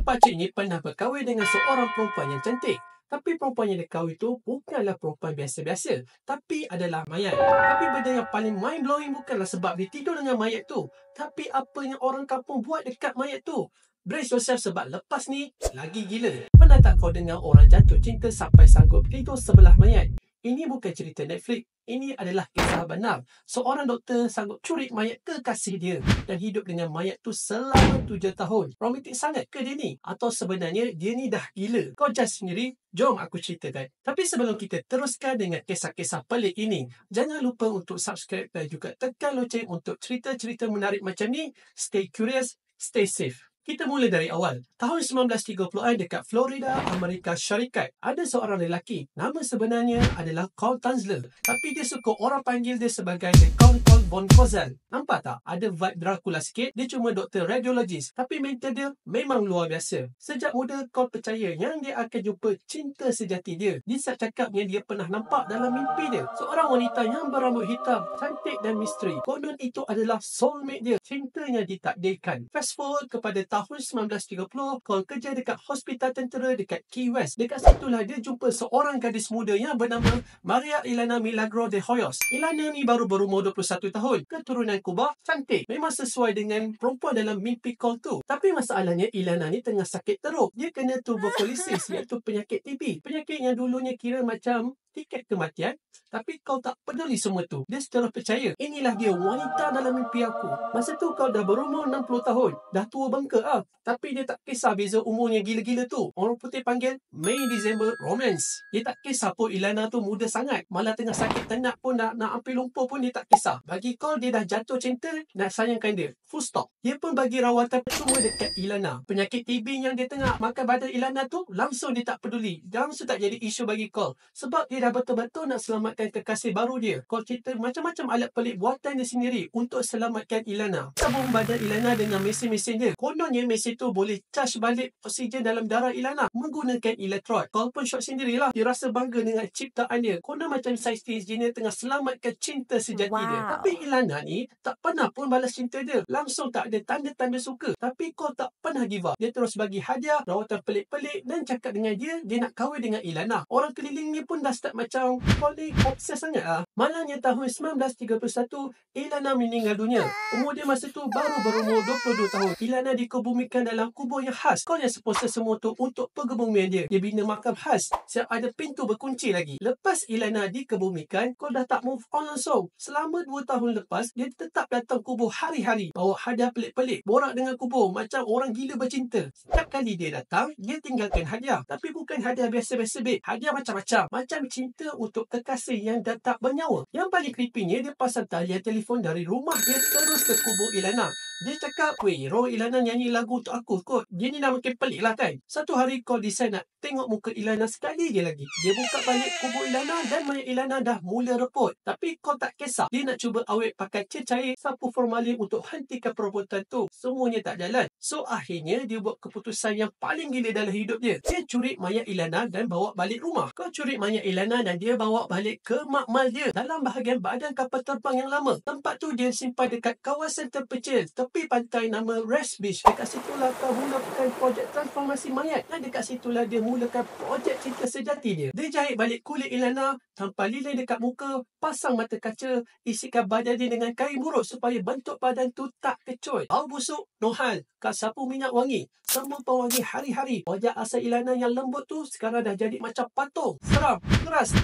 pakcik ni pernah berkahwin dengan seorang perempuan yang cantik. Tapi perempuan yang dia kahwin tu bukanlah perempuan biasa-biasa, tapi adalah mayat. Tapi benda yang paling mind-blowing bukanlah sebab dia tidur dengan mayat tu, tapi apa yang orang kampung buat dekat mayat tu. Brace yourself sebab lepas ni lagi gila. Pernah tak kau dengar orang jatuh cinta sampai sanggup tidur sebelah mayat? Ini bukan cerita Netflix. Ini adalah kisah benar. Seorang doktor sanggup curi mayat kekasih dia dan hidup dengan mayat tu selama 7 tahun. Romantik sangat ke dia ni? Atau sebenarnya dia ni dah gila? Kau judge sendiri. Jom aku ceritakan. Tapi sebelum kita teruskan dengan kisah-kisah pelik ini, jangan lupa untuk subscribe dan juga tekan loceng untuk cerita-cerita menarik macam ni. Stay curious, stay safe. Kita mula dari awal. Tahun 1930-an dekat Florida, Amerika Syarikat, ada seorang lelaki. Nama sebenarnya adalah Carl Tanzler. Tapi dia suka orang panggil dia sebagai The Count von Cosel. Nampak tak? Ada vibe Dracula sikit. Dia cuma doktor radiologis. Tapi mental dia memang luar biasa. Sejak muda, Carl percaya yang dia akan jumpa cinta sejati dia. Dia cakapnya dia pernah nampak dalam mimpi dia seorang wanita yang berambut hitam, cantik dan misteri. Konon itu adalah soulmate dia. Cintanya ditakdirkan. Fast forward kepada tahun 1930, Carl kerja dekat hospital tentera dekat Key West. Dekat situlah dia jumpa seorang gadis muda yang bernama Maria Ilana Milagro de Hoyos. Ilana ni baru berumur 21 tahun. Keturunan Kuba, cantik. Memang sesuai dengan perempuan dalam mimpi Carl tu. Tapi masalahnya Ilana ni tengah sakit teruk. Dia kena tuberkulosis, iaitu penyakit TB. Penyakit yang dulunya kira macam tiket kematian, tapi kau tak peduli semua tu. Dia seterus percaya, inilah dia wanita dalam mimpi aku. Masa tu kau dah berumur 60 tahun. Dah tua bengkak lah. Tapi dia tak kisah beza umurnya gila-gila tu. Orang putih panggil May December Romance. Dia tak kisah pun Ilana tu muda sangat. Malah tengah sakit tenat pun nak hampir lumpuh pun dia tak kisah. Bagi kau dia dah jatuh cinta, nak sayangkan dia. Full stop. Dia pun bagi rawatan percuma dekat Ilana. Penyakit TB yang dia tengah makan badan Ilana tu, langsung dia tak peduli. Langsung tak jadi isu bagi kau. Sebab dia dah betul-betul nak selamatkan kekasih baru dia. Kau cerita macam-macam alat pelik buatan dia sendiri untuk selamatkan Ilana. Tabung badan Ilana dengan mesin-mesin dia. Kononnya mesin tu boleh charge balik oksigen dalam darah Ilana menggunakan elektrod. Kau pun syok sendirilah. Dia rasa bangga dengan ciptaan dia. Konon macam scientist engineer tengah selamatkan cinta sejati dia. Tapi Ilana ni tak pernah pun balas cinta dia. Langsung tak ada tanda-tanda suka. Tapi kau tak pernah give up. Dia terus bagi hadiah, rawatan pelik-pelik dan cakap dengan dia nak kahwin dengan Ilana. Orang keliling ni pun dah start macam kau ni obses sangat lah. Malangnya tahun 1931, Ilana meninggal dunia. Umur dia masa tu baru berumur 22 tahun. Ilana dikebumikan dalam kubur yang khas. Kau yang sponsor semua tu untuk pengebumian dia. Dia bina makam khas. Siap ada pintu berkunci lagi. Lepas Ilana dikebumikan, kau dah tak move on langsung. Selama 2 tahun lepas, dia tetap datang kubur hari-hari. Bawa hadiah pelik-pelik. Borak dengan kubur macam orang gila bercinta. Setiap kali dia datang, dia tinggalkan hadiah. Tapi bukan hadiah biasa-biasa, babe. Hadiah macam-macam. Macam cinta untuk kekasih yang dah tak bernyawa. Yang paling creepynya, dia pasang talian telefon dari rumah dia terus ke kubur Ilana. Dia cakap, weh, roh Ilana nyanyi lagu untuk aku kot. Dia ni dah makin pelik lah kan. Satu hari kau decide nak tengok muka Ilana sekali je lagi. Dia buka balik kubur Ilana dan mayat Ilana dah mula reput. Tapi kau tak kisah. Dia nak cuba awet pakai cecair sapu formalin untuk hentikan perobotan tu. Semuanya tak jalan. So akhirnya dia buat keputusan yang paling gila dalam hidup dia. Dia curi mayat Ilana dan bawa balik rumah. Kau curi mayat Ilana dan dia bawa balik ke makmal dia dalam bahagian badan kapal terbang yang lama. Tempat tu dia simpan dekat kawasan terpencil tepi pantai nama Rest Beach. Dekat situlah kau mulakan projek transformasi mayat dan dekat situlah dia mulakan projek cinta sejati dia. Dia jahit balik kulit Ilana, tanpa lilin dekat muka, pasang mata kaca, isikan badan dia dengan kain buruk supaya bentuk badan tu tak kecoh. Bau busuk, no hal. Kau sapu minyak wangi, semua pewangi hari-hari. Wajah asal Ilana yang lembut tu sekarang dah jadi macam patung. Seram, keras,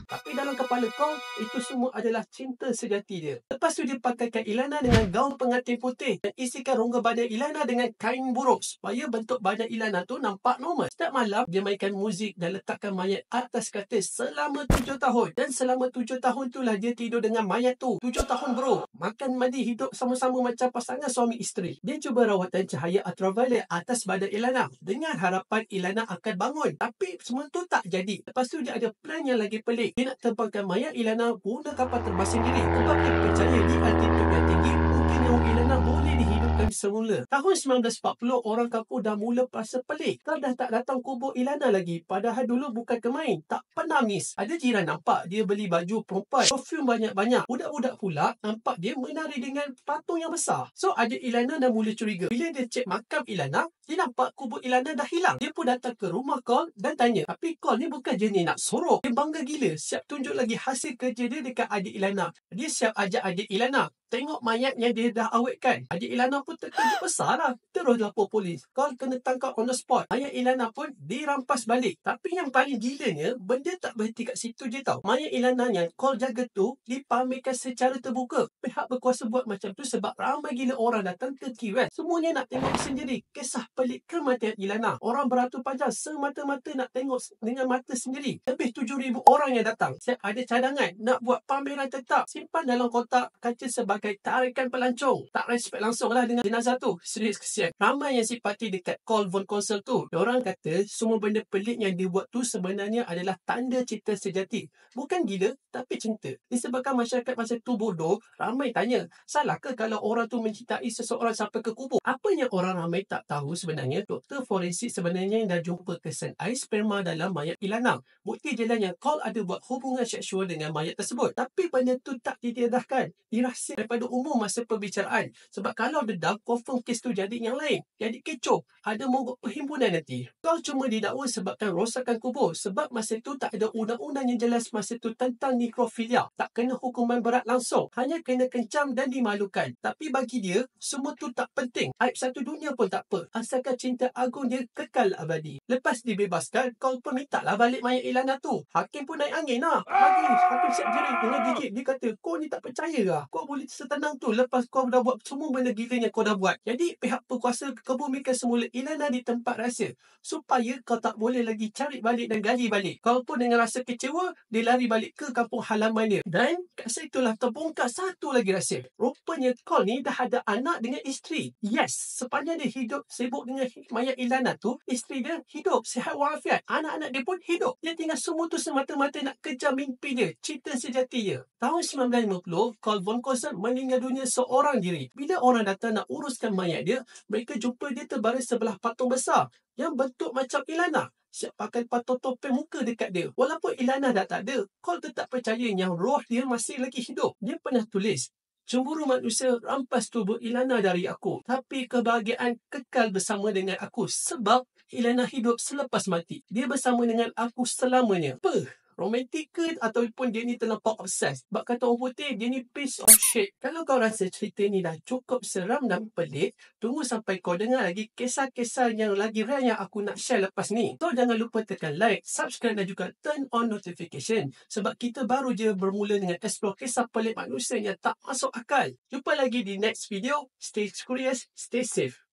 tapi dalam kepala kau, itu semua adalah cinta sejati dia. Lepas tu dia pakaikan Ilana dengan gaun pengantin putih dan isikan rongga badan Ilana dengan kain buruk supaya bentuk badan Ilana tu nampak normal. Setiap malam, dia mainkan muzik dan letakkan mayat atas katil selama 7 tahun. Dan selama 7 tahun itulah dia tidur dengan mayat tu. 7 tahun bro. Makan mandi hidup sama-sama macam pasangan suami isteri. Dia cuba rawatan cahaya ultraviolet atas badan Ilana dengan harapan Ilana akan bangun. Tapi semua tu tak jadi. Lepas tu dia ada plan yang lagi pelik. Dia nak terbangkan mayat Ilana guna kapal terbang sendiri. Sebab dia percaya di altitude yang tinggi mungkin nyawa Ilana boleh dihidupkan semula. Tahun 1940, orang kampung dah mula rasa pelik. Kau dah tak datang kubur Ilana lagi. Padahal dulu bukan kemain. Tak pernah miss. Ada jiran nampak dia beli baju perempuan, perfume banyak-banyak. Budak-budak pula nampak dia menari dengan patung yang besar. So, adik Ilana dah mula curiga. Bila dia cek makam Ilana, dia nampak kubur Ilana dah hilang. Dia pun datang ke rumah Cole dan tanya. Tapi Cole ni bukan jenis nak sorok. Dia bangga gila. Siap tunjuk lagi hasil kerja dia dekat adik Ilana. Dia siap ajak adik Ilana tengok mayat yang dia dah awetkan. Adik Ilana pun terkejut besar lah. Terus lapor polis. Cole kena tangkap on the spot. Mayat Ilana pun dirampas balik. Tapi yang paling gilanya, benda tak berhenti kat situ je tau. Mayat Ilana yang Cole jaga tu dipamerkan secara terbuka. Pihak berkuasa buat macam tu sebab ramai gila orang datang ke Key West. Semuanya nak tengok sendiri kisah pelik kematian Ilana. Orang beratur panjang semata-mata nak tengok dengan mata sendiri. Lebih 7,000 orang yang datang. Siap ada cadangan nak buat pameran tetap. Simpan dalam kotak kaca sebagai tarikan pelancong. Tak respect langsung lah dengan jenazah tu. Serius kesian. Ramai yang simpati dekat Cole von Konsel tu. Diorang kata semua benda pelik yang dia buat tu sebenarnya adalah tanda cinta sejati. Bukan gila, tapi cinta. Disebabkan masyarakat masa tu bodoh, ramai tanya, salah ke kalau orang tu mencintai seseorang sampai ke kubur? Apa yang orang ramai tak tahu sebenarnya, doktor forensik sebenarnya dah jumpa kesan air sperma dalam mayat Ilana. Bukti jelas yang Cole ada buat hubungan seksual dengan mayat tersebut. Tapi benda tu tak didedahkan. Dirahsia daripada umum masa perbicaraan. Sebab kalau dedam, confirm kes tu jadi yang lain. Jadi kecoh. Ada mogok perhimpunan nanti. Cole cuma didakwa sebabkan rosakan kubur. Sebab masa tu tak ada undang-undang yang jelas masa tu tentang nekrofilia. Tak kena hukuman berat langsung. Hanya kena kencam dan dimalukan. Tapi bagi dia, semua tu tak penting. Aib satu dunia pun tak apa. Asalkan cinta agung dia kekal abadi. Lepas dibebaskan, Cole pun minta lah balik mayat Ilana tu. Hakim pun naik angin lah. Bagi hakim siap jerit dengan gigit. Dia kata, kau ni tak percaya lah. Kau boleh setenang tu lepas kau dah buat semua benda gila yang kau dah buat. Jadi pihak berkuasa kebumikan semula Ilana di tempat rahsia. Supaya kau tak boleh lagi cari balik dan gali balik. Kau pun dengan rasa kecewa, dia lari balik ke kampung halaman dia. Dan kat situ lah terbongkar satu lagi rahsia. Rupanya Cole ni dah ada anak dengan isteri. Yes, sepanjang dia hidup sibuk dengan mayat Ilana tu, isteri dia hidup sihat walafiat. Anak-anak dia pun hidup. Dia tinggal semua tu semata-mata nak kejar mimpi dia, cinta sejati dia. Tahun 1950, Cole von Konsel meninggal dunia seorang diri. Bila orang datang nak uruskan mayat dia, mereka jumpa dia terbaring sebelah patung besar yang bentuk macam Ilana. Siap pakai patung topeng muka dekat dia. Walaupun Ilana dah tak ada, Cole tetap percaya yang roh dia masih lagi hidup. Dia pernah tulis, cemburu manusia rampas tubuh Ilana dari aku. Tapi kebahagiaan kekal bersama dengan aku. Sebab Ilana hidup selepas mati. Dia bersama dengan aku selamanya. Apa? Romantik ke ataupun dia ni terlampau obses? Sebab kata orang putih, dia ni piece of shit. Kalau kau rasa cerita ni dah cukup seram dan pelik, tunggu sampai kau dengar lagi kisah-kisah yang lagi rare yang aku nak share lepas ni. So jangan lupa tekan like, subscribe dan juga turn on notification. Sebab kita baru je bermula dengan explore kisah pelik manusia yang tak masuk akal. Jumpa lagi di next video. Stay curious, stay safe.